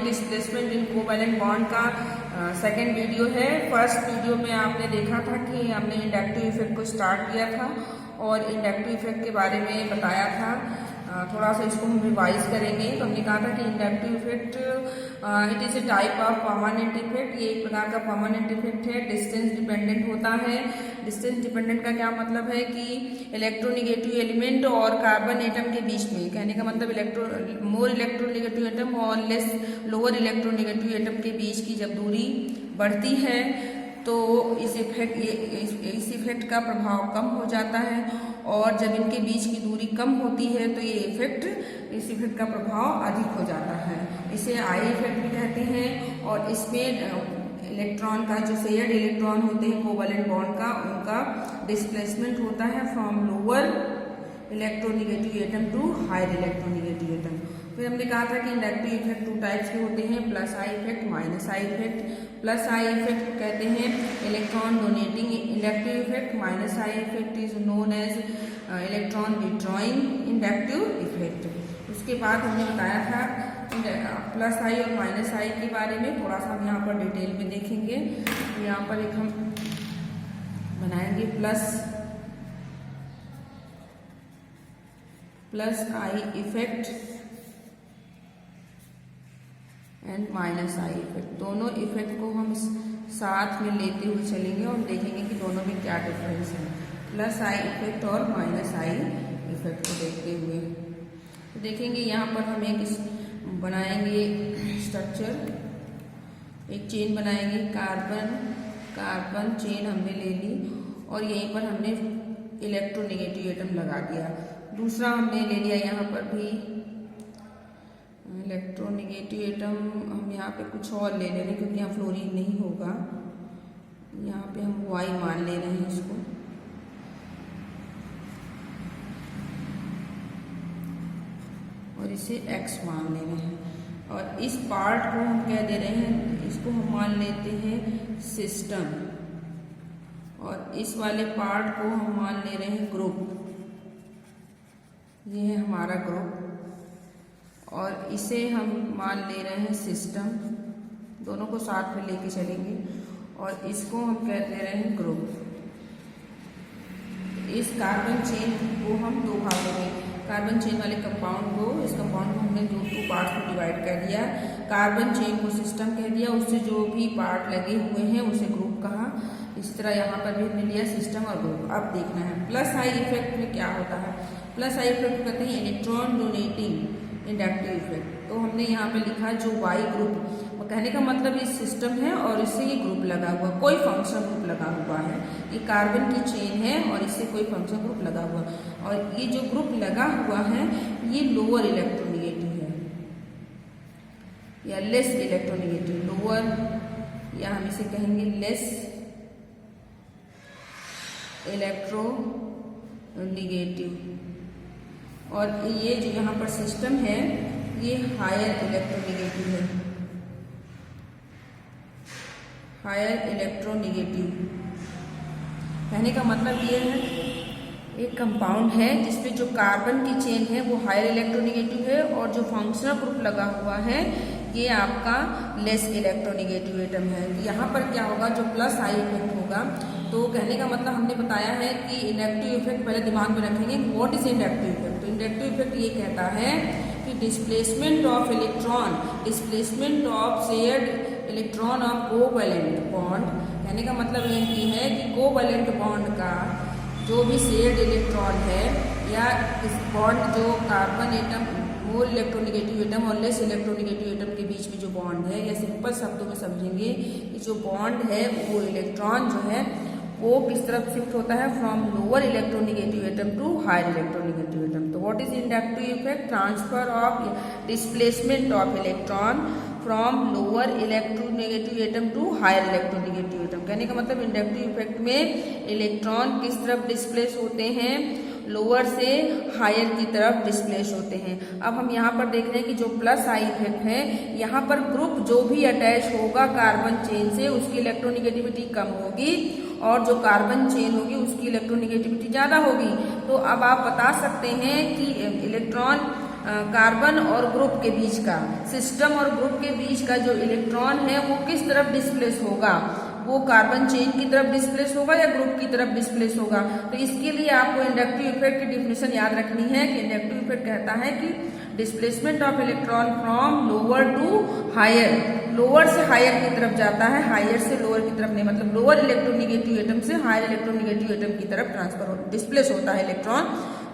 Displacement in covalent bond का second video है। First video में आपने देखा था कि हमने इंडक्टिव इफेक्ट को स्टार्ट किया था और इंडक्टिव इफेक्ट के बारे में बताया था। थोड़ा सा इसको हम रिवाइज करेंगे। तो हमने कहा था कि inductive effect it is a type of permanent effect. ये एक प्रकार का परमानेंट इफेक्ट है, डिस्टेंस डिपेंडेंट होता है। डिस्टेंस डिपेंडेंट का क्या मतलब है कि इलेक्ट्रोनिगेटिव एलिमेंट और कार्बन एटम के बीच में, कहने का मतलब मोर इलेक्ट्रोनिगेटिव एटम और लेस लोअर इलेक्ट्रोनिगेटिव एटम के बीच की जब दूरी बढ़ती है तो इस इफेक्ट का प्रभाव कम हो जाता है, और जब इनके बीच की दूरी कम होती है तो इस इफेक्ट का प्रभाव अधिक हो जाता है। इसे आई इफेक्ट भी कहते हैं। और इसमें इलेक्ट्रॉन का जो शेयर्ड इलेक्ट्रॉन होते हैं कोवैलेंट बॉन्ड का, उनका डिस्प्लेसमेंट होता है from lower electronegative atom to higher electronegative atom. फिर हमने कहा था कि इंडक्टिव इफेक्ट टू टाइप्स के होते हैं, plus I effect, minus I effect. Plus I effect कहते हैं electron donating inductive effect, minus I effect is known as electron withdrawing inductive effect. उसके बाद हमने बताया था प्लस आई और माइनस आई के बारे में, थोड़ा सा हम यहाँ पर डिटेल में देखेंगे। तो यहाँ पर एक हम बनाएंगे plus I effect and minus I effect. दोनों इफेक्ट को हम साथ में लेते हुए चलेंगे और देखेंगे कि दोनों में क्या डिफरेंस है, प्लस आई इफेक्ट और माइनस आई इफेक्ट को देखते हुए। तो देखेंगे यहाँ पर हम एक बनाएंगे स्ट्रक्चर, एक चेन बनाएंगे, कार्बन चेन हमने ले ली और यहीं पर हमने इलेक्ट्रोनिगेटिव एटम लगा दिया। दूसरा हमने ले लिया यहाँ पर भी इलेक्ट्रोनिगेटिव एटम, हम यहाँ पे कुछ और ले रहे हैं क्योंकि यहाँ फ्लोरीन नहीं होगा, यहाँ पे हम वाई मान ले रहे हैं इसको। और इसे x मान ले रहे हैं, और इस पार्ट को हम क्या दे रहे हैं, इसको हम मान लेते हैं सिस्टम, और इस वाले पार्ट को हम मान ले रहे हैं ग्रुप। ये है हमारा ग्रुप, और इसे हम मान ले रहे हैं सिस्टम। दोनों को साथ में लेके चलेंगे, और इसको हम क्या दे रहे हैं ग्रुप। इस कार्बन चेन को हम दो भागों में, कार्बन चेन वाले कंपाउंड को, इस कंपाउंड को हमने टू पार्ट्स में डिवाइड कर दिया। कार्बन चेन को सिस्टम कह दिया, उससे जो भी पार्ट लगे हुए हैं उसे ग्रुप कहा। इस तरह यहाँ पर भी हमने लिया सिस्टम और ग्रुप। अब देखना है प्लस आई इफेक्ट में क्या होता है। प्लस आई इफेक्ट कहते हैं इलेक्ट्रॉन डोनेटिंग इंडक्टिव इफेक्ट। तो हमने यहाँ पे लिखा जो वाई ग्रुप, कहने का मतलब ये सिस्टम है और इससे ये ग्रुप लगा हुआ, कोई फंक्शन ग्रुप लगा हुआ है। ये कार्बन की चेन है और इससे कोई फंक्शन ग्रुप लगा हुआ, और ये जो ग्रुप लगा हुआ है ये लोअर इलेक्ट्रोनिगेटिव है या लेस इलेक्ट्रोनिगेटिव, लोअर, या हम इसे कहेंगे लेस इलेक्ट्रोनिगेटिव। और ये जो यहाँ पर सिस्टम है ये हायर इलेक्ट्रोनिगेटिव है, हायर इलेक्ट्रोनिगेटिव। कहने का मतलब ये है एक कंपाउंड है जिसपे जो कार्बन की चेन है वो हायर इलेक्ट्रोनिगेटिव है, और जो फंक्शनल ग्रुप लगा हुआ है ये आपका लेस इलेक्ट्रोनिगेटिव एटम है। यहाँ पर क्या होगा, जो प्लस आई इफेक्ट होगा, तो कहने का मतलब हमने बताया है कि इंडक्टिव इफेक्ट पहले दिमाग में रखेंगे, व्हाट इज इंडक्टिव इफेक्ट। तो इंडक्टिव इफेक्ट ये कहता है कि displacement of electron, displacement of shared electron of covalent bond. कहने का मतलब ये है कि कोवैलेंट बॉन्ड का जो भी शेयर्ड इलेक्ट्रॉन है, या इस बॉन्ड जो carbon atom more electronegative atom और लेस इलेक्ट्रोनिगेटिव एटम के बीच में जो बॉन्ड है, या सिंपल शब्दों में समझेंगे कि जो बॉन्ड है वो इलेक्ट्रॉन जो है वो किस तरफ शिफ्ट होता है, from lower electronegative atom to higher electronegative atom. तो what is inductive effect, transfer of displacement of electron from lower electronegative atom to higher electronegative atom. कहने का मतलब इंडक्टिव इफेक्ट में इलेक्ट्रॉन किस तरफ डिस्प्लेस होते हैं, लोअर से हायर की तरफ डिस्प्लेस होते हैं। अब हम यहाँ पर देख रहे हैं कि जो प्लस आई इफेक्ट है, यहाँ पर ग्रुप जो भी अटैच होगा कार्बन चेन से उसकी इलेक्ट्रोनिगेटिविटी कम होगी, और जो कार्बन चेन होगी उसकी इलेक्ट्रोनिगेटिविटी ज़्यादा होगी। तो अब आप बता सकते हैं कि इलेक्ट्रॉन कार्बन और ग्रुप के बीच का, सिस्टम और ग्रुप के बीच का जो इलेक्ट्रॉन है वो किस तरफ डिस्प्लेस होगा, वो कार्बन चेन की तरफ डिस्प्लेस होगा या ग्रुप की तरफ डिस्प्लेस होगा। तो इसके लिए आपको इंडक्टिव इफेक्ट की डिफिनेशन याद रखनी है कि इंडक्टिव इफेक्ट कहता है कि displacement of electron from lower to higher, lower से हायर की तरफ जाता है, हायर से लोअर की तरफ नहीं, मतलब लोअर इलेक्ट्रोनेगेटिव एटम से हायर इलेक्ट्रोनेगेटिव एटम की तरफ ट्रांसफर डिस्प्लेस होता है इलेक्ट्रॉन।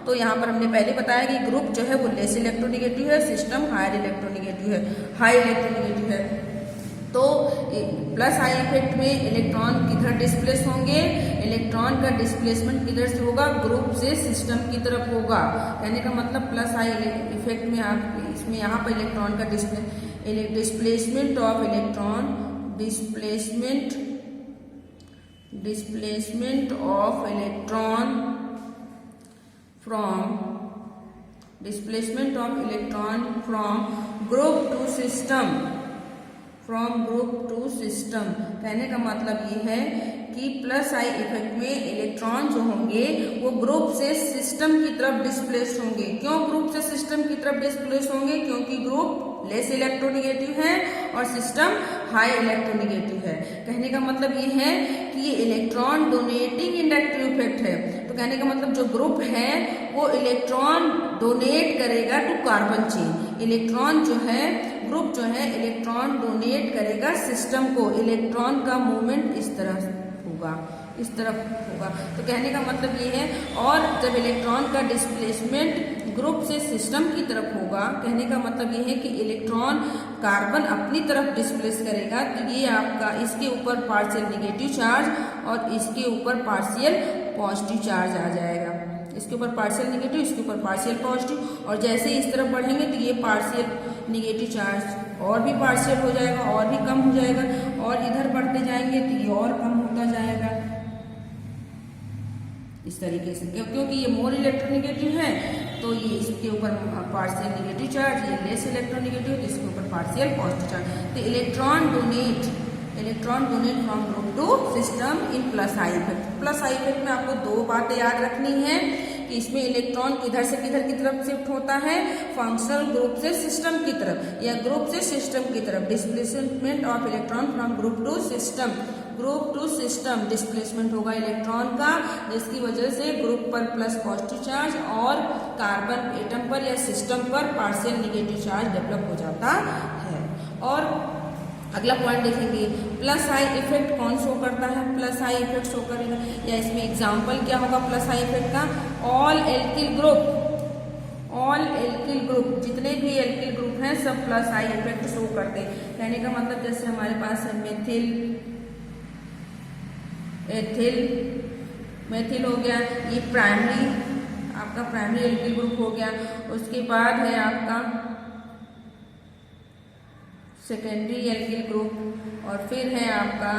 तो यहाँ पर हमने पहले बताया कि ग्रुप जो है वो लेस इलेक्ट्रोनेगेटिव है, सिस्टम हायर इलेक्ट्रोनेगेटिव है, हाई इलेक्ट्रोनेगेटिव है। तो प्लस आई इफेक्ट में इलेक्ट्रॉन किधर डिस्प्लेस होंगे, इलेक्ट्रॉन का डिस्प्लेसमेंट किधर से होगा, ग्रुप से सिस्टम की तरफ होगा। कहने का मतलब प्लस आई इफेक्ट में आप इसमें यहाँ पर इलेक्ट्रॉन का displacement of electron, displacement of electron from group to system, from group to system. कहने का मतलब ये है कि प्लस आई इफेक्ट में इलेक्ट्रॉन जो होंगे वो ग्रुप से सिस्टम की तरफ डिस्प्लेस होंगे। क्यों ग्रुप से सिस्टम की तरफ डिस्प्लेस होंगे, क्योंकि ग्रुप लेस इलेक्ट्रोनेगेटिव है और सिस्टम हाई इलेक्ट्रोनेगेटिव है। कहने का मतलब ये है कि ये इलेक्ट्रॉन डोनेटिंग इंडक्टिव इफेक्ट है। तो कहने का मतलब जो ग्रुप है वो इलेक्ट्रॉन डोनेट करेगा टू कार्बन चेन, इलेक्ट्रॉन जो है ग्रुप जो है इलेक्ट्रॉन डोनेट करेगा सिस्टम को, इलेक्ट्रॉन का मूवमेंट इस तरह होगा, इस तरफ होगा। तो कहने का मतलब ये है, और जब इलेक्ट्रॉन का डिस्प्लेसमेंट ग्रुप से सिस्टम की तरफ होगा, कहने का मतलब ये है कि इलेक्ट्रॉन कार्बन अपनी तरफ डिस्प्लेस करेगा, तो ये आपका इसके ऊपर पार्शियल निगेटिव चार्ज और इसके ऊपर पार्शियल पॉजिटिव चार्ज आ जाएगा। इसके ऊपर पार्शियल निगेटिव, इसके ऊपर पार्शियल पॉजिटिव, और जैसे ही इस तरफ बढ़ेंगे तो ये पार्शियल निगेटिव चार्ज और भी पार्शियल हो जाएगा और भी कम हो जाएगा, और इधर बढ़ते जाएंगे तो ये और कम होता जाएगा इस तरीके से। क्योंकि ये मोर इलेक्ट्रोनेगेटिव है तो ये इसके ऊपर पार्शियल निगेटिव चार्ज, ये लेस इलेक्ट्रोनेगेटिव तो इसके ऊपर पार्शियल पॉजिटिव चार्ज। तो electron donate from group to system in plus I effect. Plus I effect में आपको दो बातें याद रखनी है कि इसमें इलेक्ट्रॉन किधर से किधर की तरफ शिफ्ट होता है, फंक्शनल ग्रुप से सिस्टम की तरफ या ग्रुप से सिस्टम की तरफ। Displacement of electron from group to system displacement होगा इलेक्ट्रॉन का, जिसकी वजह से ग्रुप पर प्लस पॉजिटिव चार्ज और कार्बन एटम पर या सिस्टम पर पार्शियल निगेटिव चार्ज डेवलप हो जाता है। और अगला पॉइंट देखेंगे, प्लस आई इफेक्ट कौन शो करता है, प्लस आई इफेक्ट शो करेगा, या इसमें एग्जाम्पल क्या होगा प्लस आई इफेक्ट का, ऑल एल्किल ग्रुप, जितने भी एल्किल ग्रुप हैं सब प्लस आई इफेक्ट शो करते हैं। कहने का मतलब जैसे हमारे पास है मेथिल, मेथिल हो गया, ये प्राइमरी आपका प्राइमरी एल्किल ग्रुप हो गया। उसके बाद है आपका सेकेंडरी एल्किल ग्रुप, और फिर है आपका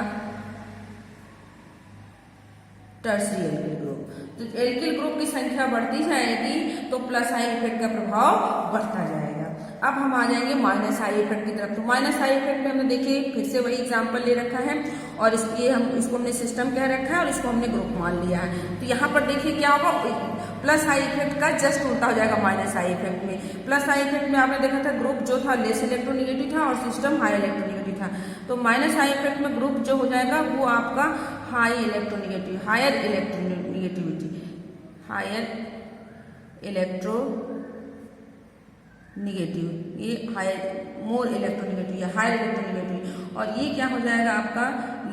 टर्सरी एल्किल ग्रुप। तो एल्किल ग्रुप की संख्या बढ़ती जाएगी तो प्लस आई इफेक्ट का प्रभाव बढ़ता जाएगा। अब हम आ जाएंगे माइनस आई इफेक्ट की तरफ। तो माइनस आई इफेक्ट में हमने देखिए फिर से वही एग्जांपल ले रखा है, और इसलिए हम इसको हमने सिस्टम कह रखा है और इसको हमने ग्रुप मान लिया है। तो यहाँ पर देखिए क्या होगा, प्लस आई इफेक्ट का जस्ट उल्टा हो जाएगा माइनस आई इफेक्ट में। प्लस आई इफेक्ट में आपने देखा था ग्रुप जो था लेस इलेक्ट्रोनेगेटिव था और सिस्टम हाई इलेक्ट्रोनेगेटिव था। तो माइनस आई इफेक्ट में ग्रुप जो हो जाएगा वो आपका high electronegative, higher electronegativity, higher electronegative, ये हायर मोर इलेक्ट्रोनेगेटिव या हायर इलेक्ट्रोनेगेटिव, और ये क्या हो जाएगा आपका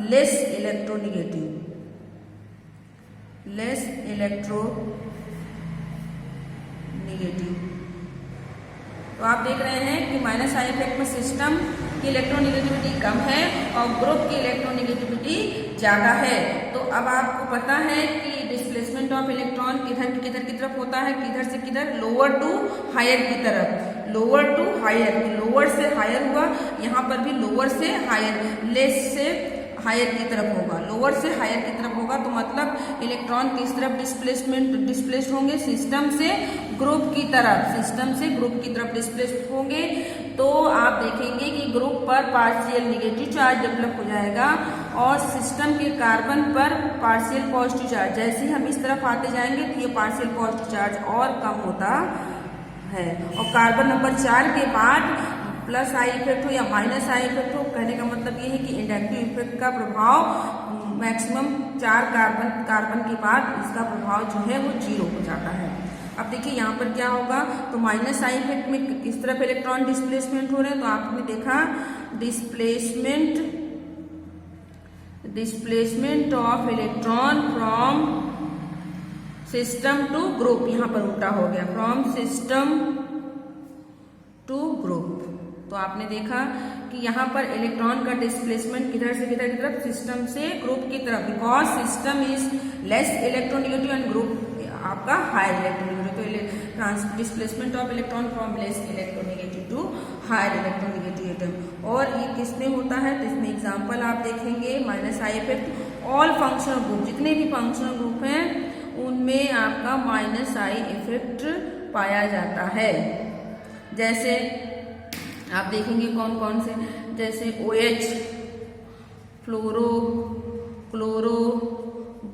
लेस इलेक्ट्रोनेगेटिव, लेस इलेक्ट्रोनेगेटिव। तो आप देख रहे हैं कि माइनस आई इफेक्ट में सिस्टम की इलेक्ट्रोनेगेटिविटी कम है और ग्रुप की इलेक्ट्रोनेगेटिविटी ज़्यादा है। तो अब आपको पता है कि डिस्प्लेसमेंट ऑफ इलेक्ट्रॉन किधर किधर की तरफ होता है, किधर से किधर, लोअर टू हायर की तरफ, लोअर टू हायर, लोअर से हायर हुआ, यहाँ पर भी लोअर से हायर, लेस से हायर की तरफ होगा, लोअर से हायर की तरफ होगा। तो मतलब इलेक्ट्रॉन किस तरफ डिस्प्लेस होंगे, सिस्टम से ग्रुप की तरफ, सिस्टम से ग्रुप की तरफ डिस्प्लेस होंगे। तो आप देखेंगे कि ग्रुप पर पार्शियल निगेटिव चार्ज डेवलप हो जाएगा और सिस्टम के कार्बन पर पार्शियल पॉजिटिव चार्ज। जैसे ही हम इस तरफ आते जाएंगे तो ये पार्शियल पॉजिटिव चार्ज और कम होता है। और कार्बन नंबर 4 के बाद प्लस आई इफेक्ट हो या माइनस आई इफेक्ट हो, कहने का मतलब ये है कि इंडक्टिव इफेक्ट का प्रभाव मैक्सिमम 4 कार्बन के बाद इसका प्रभाव जो है वो 0 हो जाता है। अब देखिए यहाँ पर क्या होगा, तो माइनस आई इफेक्ट में किस तरफ इलेक्ट्रॉन डिस्प्लेसमेंट हो रहे हैं, तो आपने देखा displacement of electron from system to group, यहाँ पर उल्टा हो गया, फ्रॉम सिस्टम टू ग्रुप। तो आपने देखा कि यहाँ पर इलेक्ट्रॉन का डिस्प्लेसमेंट किधर से किधर की तरफ, सिस्टम से ग्रुप की तरफ, because system is less electronegative and group आपका हायर इलेक्ट्रोनेगेटिव। तो displacement of electron from less electronegative to higher electronegative atom. और ये किसमें होता है, तो इसमें एग्जाम्पल आप देखेंगे minus I effect all functional group, जितने भी फंक्शनल ग्रुप हैं उनमें आपका माइनस आई इफेक्ट पाया जाता है। जैसे आप देखेंगे कौन कौन से, जैसे OH, फ्लोरो, क्लोरो,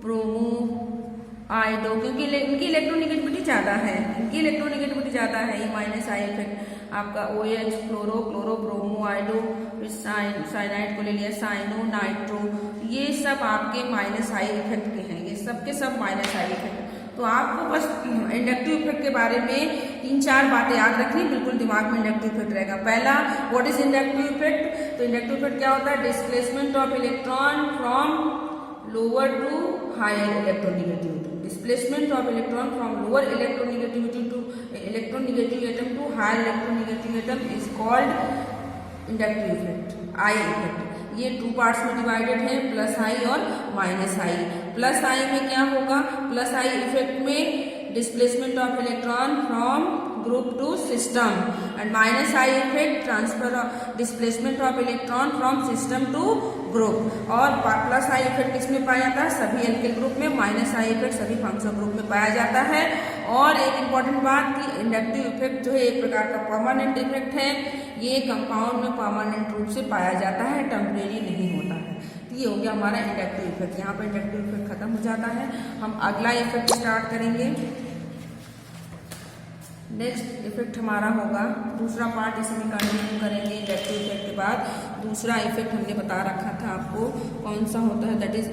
ब्रोमो, आयोडो, क्योंकि इनकी इलेक्ट्रोनेगेटिविटी ज़्यादा है, ये माइनस आई इफेक्ट आपका OH, फ्लोरो, क्लोरो, ब्रोमो, आयोडो, फिर साइनाइड को ले लिया, साइनो, नाइट्रो, ये सब आपके माइनस आई इफेक्ट के हैं, ये सब के सब माइनस आई इफेक्ट। तो आपको बस इंडक्टिव इफेक्ट के बारे में 3-4 बातें याद रखनी, बिल्कुल दिमाग में इंडक्टिव इफेक्ट रहेगा। पहला, व्हाट इज इंडक्टिव इफेक्ट, तो इंडक्टिव इफेक्ट क्या होता है, displacement of electron from lower to higher electronegativity, displacement of electron from lower electronegativity to electronegative atom to higher electronegative atom is called inductive effect, I effect. ये 2 parts में divided है, plus आई और minus आई। Plus आई में क्या होगा, plus I effect में displacement of electron from group to system, and minus I effect transfer of displacement of electron from system to group. और plus I effect किसमें पाया जाता है, सभी एल्किल ग्रुप में, माइनस आई इफेक्ट सभी functional group में पाया जाता है। और एक इम्पॉर्टेंट बात कि इंडक्टिव इफेक्ट जो है एक प्रकार का परमानेंट इफेक्ट है, ये कंपाउंड में परमानेंट रूप से पाया जाता है, टेम्परेरी नहीं होता है। ये हो गया हमारा इंडक्टिव इफेक्ट, यहाँ पर इंडक्टिव इफेक्ट खत्म हो जाता है। हम अगला इफेक्ट स्टार्ट करेंगे। नेक्स्ट इफेक्ट हमारा होगा, दूसरा पार्ट इसे हम कंटिन्यू करेंगे इंडक्टिव इफेक्ट के बाद। दूसरा इफेक्ट हमने बता रखा था आपको कौन सा होता है, दैट इज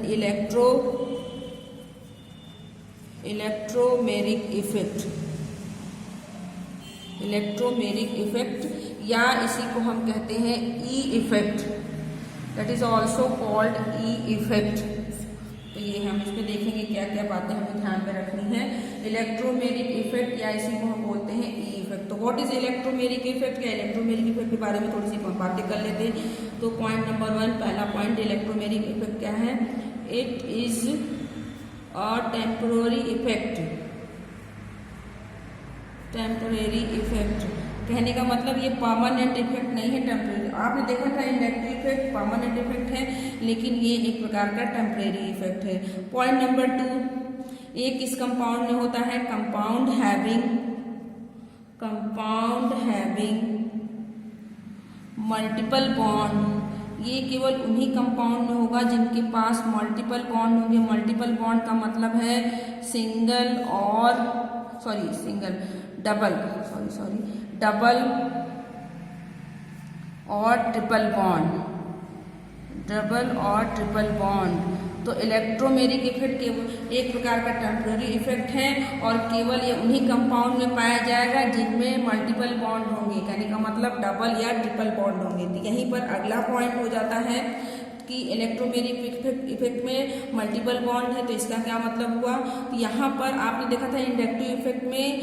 इलेक्ट्रोमेरिक इफेक्ट, या इसी को हम कहते हैं E effect, that is also called E effect. तो ये हम इसमें देखेंगे क्या क्या बातें हमें ध्यान में रखनी है। इलेक्ट्रोमेरिक इफेक्ट या इसी को हम बोलते हैं ई इफेक्ट। तो व्हाट इज इलेक्ट्रोमेरिक इफेक्ट, या इलेक्ट्रोमेरिक इफेक्ट के बारे में थोड़ी सी बातें कर लेते हैं। तो पॉइंट नंबर 1, पहला पॉइंट, इलेक्ट्रोमेरिक इफेक्ट क्या है, it is a temporary effect. कहने का मतलब ये परमानेंट इफेक्ट नहीं है, टेम्परेरी। आपने देखा था इंडक्टिव इफेक्ट परमानेंट इफेक्ट है, लेकिन ये एक प्रकार का टेम्परेरी इफेक्ट है। पॉइंट नंबर 2, ये किस कंपाउंड में होता है, कंपाउंड हैविंग मल्टीपल बॉन्ड। ये केवल उन्हीं कंपाउंड में होगा जिनके पास मल्टीपल बॉन्ड होंगे। मल्टीपल बॉन्ड का मतलब है डबल और ट्रिपल बॉन्ड। तो इलेक्ट्रोमेरिक इफेक्ट केवल एक प्रकार का टेम्पररी इफेक्ट है और केवल ये उन्हीं कंपाउंड में पाया जाएगा जिनमें मल्टीपल बॉन्ड होंगे, कहने का मतलब डबल या ट्रिपल बॉन्ड होंगे। तो यहीं पर अगला पॉइंट हो जाता है कि इलेक्ट्रोमेरिक इफेक्ट में मल्टीपल बॉन्ड है, तो इसका क्या मतलब हुआ। तो यहाँ पर आपने देखा था इंडक्टिव इफेक्ट में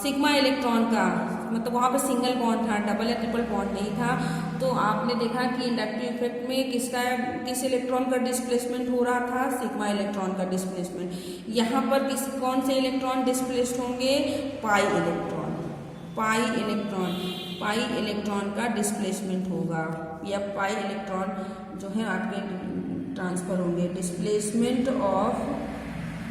सिग्मा इलेक्ट्रॉन का मतलब वहाँ पर सिंगल बॉन्ड था, डबल या ट्रिपल बॉन्ड नहीं था। तो आपने देखा कि इंडक्टिव इफेक्ट में किस इलेक्ट्रॉन का डिस्प्लेसमेंट हो रहा था, सिग्मा इलेक्ट्रॉन का डिस्प्लेसमेंट। यहाँ पर कौन से इलेक्ट्रॉन डिस्प्लेस्ड होंगे, पाई इलेक्ट्रॉन का डिस्प्लेसमेंट होगा, या पाई इलेक्ट्रॉन जो है आपके ट्रांसफर होंगे। डिस्प्लेसमेंट ऑफ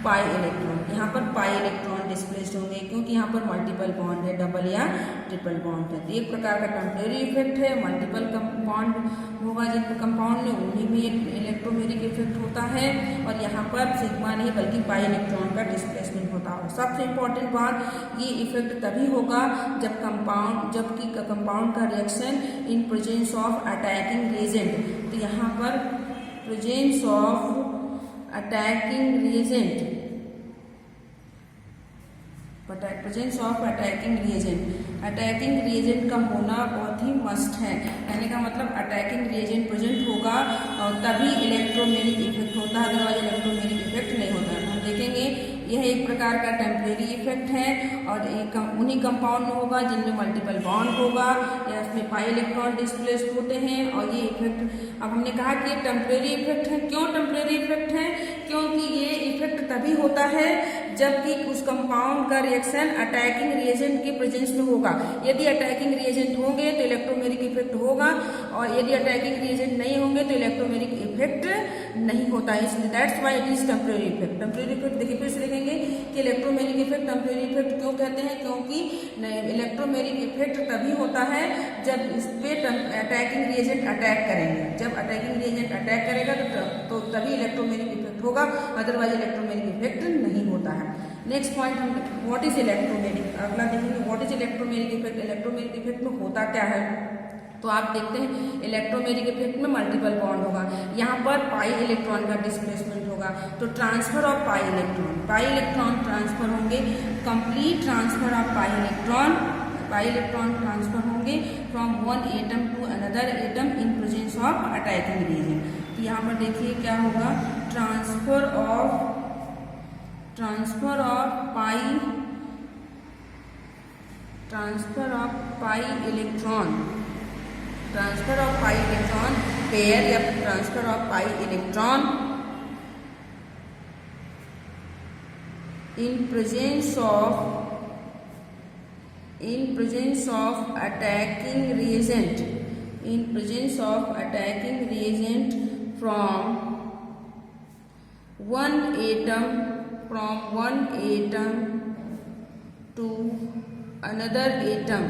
पाई इलेक्ट्रॉन, यहाँ पर पाई इलेक्ट्रॉन डिस्प्लेस्ड होंगे क्योंकि यहाँ पर मल्टीपल बॉन्ड है, डबल या ट्रिपल बॉन्ड है। तो एक प्रकार का टेम्परेरी इफेक्ट है, मल्टीपल कंपाउंड होगा जिन कंपाउंड में उन्हीं में इलेक्ट्रोमेरिक इफेक्ट होता है, और यहाँ पर सिग्मा नहीं बल्कि पाई इलेक्ट्रॉन का डिस्प्लेसमेंट होता है। सबसे इम्पॉर्टेंट बात, ये इफेक्ट तभी होगा जबकि कंपाउंड का reaction in presence of attacking reagent. तो यहाँ पर presence of attacking reagent, presence of attacking reagent, attacking reagent का होना बहुत ही मस्ट है। कहने का मतलब अटैकिंग रिएजेंट प्रेजेंट होगा और तभी इलेक्ट्रोमेरिक इफेक्ट होता है, अदरवाइज इलेक्ट्रोमेरिक इफेक्ट नहीं होता। हम देखेंगे यह एक प्रकार का टेम्परेरी इफेक्ट है और एक उन्हीं कंपाउंड में होगा जिनमें मल्टीपल बॉन्ड होगा या इसमें पाई इलेक्ट्रॉन डिस्प्लेस्ड होते हैं। और ये इफेक्ट, अब हमने कहा कि ये टेम्परेरी इफेक्ट है। क्यों टेम्परेरी इफेक्ट है? क्योंकि ये इफेक्ट तभी होता है जबकि उस कंपाउंड का रिएक्शन अटैकिंग रिएजेंट के प्रेजेंस में होगा। यदि अटैकिंग रिएजेंट होंगे तो इलेक्ट्रोमेरिक इफेक्ट होगा, और यदि अटैकिंग रिएजेंट नहीं होंगे तो इलेक्ट्रोमेरिक इफेक्ट नहीं होता है। इसलिए that's why it is temporary effect. Temporary effect देखिए फिर से देखेंगे कि इलेक्ट्रोमेरिक इफेक्ट टेम्परेरी इफेक्ट क्यों कहते हैं, क्योंकि इलेक्ट्रोमेरिक इफेक्ट तभी होता है जब इस पे अटैकिंग रिएजेंट अटैक करेंगे। जब अटैकिंग रिएजेंट अटैक करेगा तो तभी इलेक्ट्रोमेरिक इफेक्ट होगा, अदरवाइज इलेक्ट्रोमेरिक इफेक्ट नहीं होता है। नेक्स्ट पॉइंट हम व्हाट इज इलेक्ट्रोमेरिक, अगला देखेंगे what is electromeric effect. Electromeric effect में होता क्या है, तो आप देखते हैं इलेक्ट्रोमेरिक इफेक्ट में मल्टीपल बॉन्ड होगा, यहाँ पर पाई इलेक्ट्रॉन का डिस्प्लेसमेंट होगा। तो transfer of pi electron transfer होंगे, complete transfer of pi electron transfer होंगे from one atom to another atom in presence of attacking reagent. तो यहाँ पर देखिए क्या होगा, transfer of pi electron pair या transfer of pi electron in presence of attacking reagent from one atom to another atom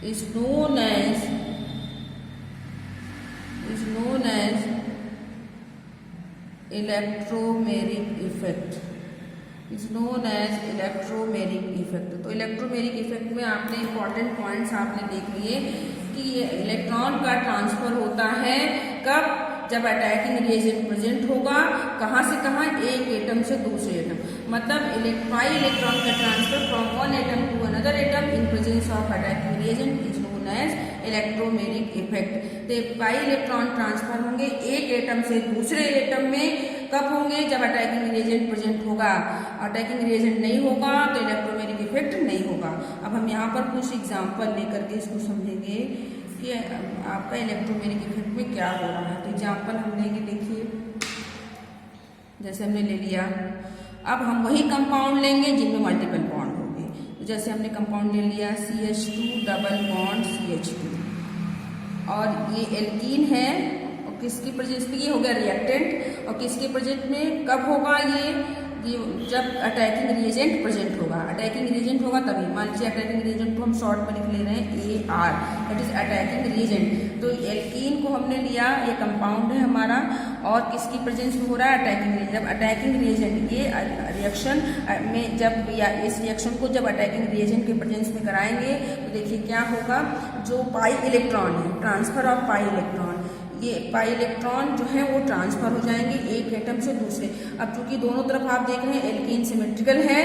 is known as electromeric effect. तो electromeric effect में आपने इंपॉर्टेंट पॉइंट्स आपने देख लिए कि ये इलेक्ट्रॉन का ट्रांसफर होता है कब, जब अटैकिंग रिएजेंट प्रेजेंट होगा, कहाँ से कहाँ, एक एटम से दूसरे एटम। मतलब पाई इलेक्ट्रॉन का transfer from one atom to another atom in presence of attacking reagent is known as electromeric effect. तो पाई इलेक्ट्रॉन ट्रांसफर होंगे एक एटम से दूसरे एटम में, कब होंगे, जब अटैकिंग रिएजेंट प्रेजेंट होगा। अटैकिंग रिएजेंट नहीं होगा तो इलेक्ट्रोमेरिक इफेक्ट नहीं होगा। अब हम यहाँ पर कुछ एग्जाम्पल लेकर के इसको समझेंगे कि आपका इलेक्ट्रोमेरिक इफेक्ट में क्या हो रहा है। तो एग्जाम्पल हम लेंगे, देखिए जैसे हमने ले लिया, अब हम वही कंपाउंड लेंगे जिनमें मल्टीपल बॉन्ड होंगे। तो जैसे हमने कंपाउंड ले लिया CH2 डबल बॉन्ड CH2, और ये एल्कीन है, और किसकी प्रेजेंस में, ये हो गया रिएक्टेंट, और किसके प्रेजेंट में कब होगा ये जब अटैकिंग रिएजेंट प्रेजेंट होगा। अटैकिंग रिएजेंट होगा तभी, मान लीजिए अटैकिंग रिएजेंट को हम शॉर्ट में लिख ले रहे हैं AR, that is attacking reagent. तो एल्कीन को हमने लिया, ये कंपाउंड है हमारा, और किसकी प्रेजेंस में हो रहा है, अटैकिंग रिएजेंट। जब अटैकिंग रिएजेंट ये रिएक्शन में जब, या इस रिएक्शन को जब अटैकिंग रिएजेंट के प्रेजेंस में कराएंगे तो देखिए क्या होगा, जो पाई इलेक्ट्रॉन है, ट्रांसफर ऑफ पाई इलेक्ट्रॉन, ये पाई इलेक्ट्रॉन जो है वो ट्रांसफर हो जाएंगे एक एटम से दूसरे। अब चूंकि दोनों तरफ आप देख रहे हैं एल्कीन सिमेट्रिकल है,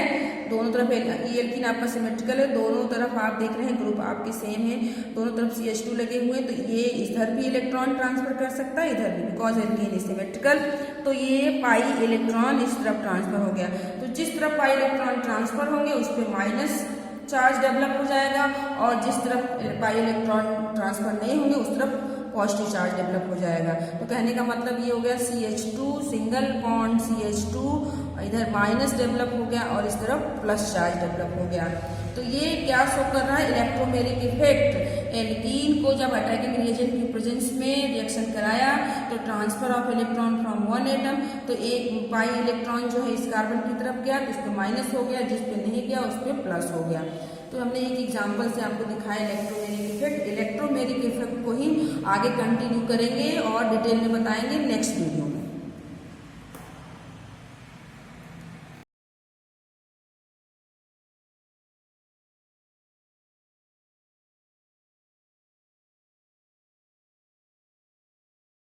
दोनों तरफ ये एल्कीन आपका सिमेट्रिकल है, दोनों तरफ आप देख रहे हैं ग्रुप आपके सेम है, दोनों तरफ CH2 लगे हुए हैं, तो ये इधर भी इलेक्ट्रॉन ट्रांसफर कर सकता है, इधर भी, बिकॉज एल्कीन इज सिमेट्रिकल। तो ये पाई इलेक्ट्रॉन इस तरफ ट्रांसफर हो गया। तो जिस तरफ पाई इलेक्ट्रॉन ट्रांसफर होंगे उस पर माइनस चार्ज डेवलप हो जाएगा, और जिस तरफ पाई इलेक्ट्रॉन ट्रांसफर नहीं होंगे उस तरफ पॉजिटिव चार्ज डेवलप हो जाएगा। तो कहने का मतलब ये हो गया CH2 सिंगल बॉन्ड CH2, इधर माइनस डेवलप हो गया और इस तरफ प्लस चार्ज डेवलप हो गया। तो ये क्या शो कर रहा है, इलेक्ट्रोमेरिक इफेक्ट। एल्कीन को जब अटैकिंग रिएजेंट की प्रेजेंस में रिएक्शन कराया, तो transfer of electron from one atom, तो एक पाई इलेक्ट्रॉन जो है इस कार्बन की तरफ गया तो इस पे माइनस हो गया, जिस पे नहीं गया उस पे प्लस हो गया। तो हमने एक एग्जांपल से आपको दिखाया इलेक्ट्रोमेरिक इफेक्ट। इलेक्ट्रोमेरिक इफेक्ट को ही आगे कंटिन्यू करेंगे और डिटेल में बताएंगे नेक्स्ट वीडियो।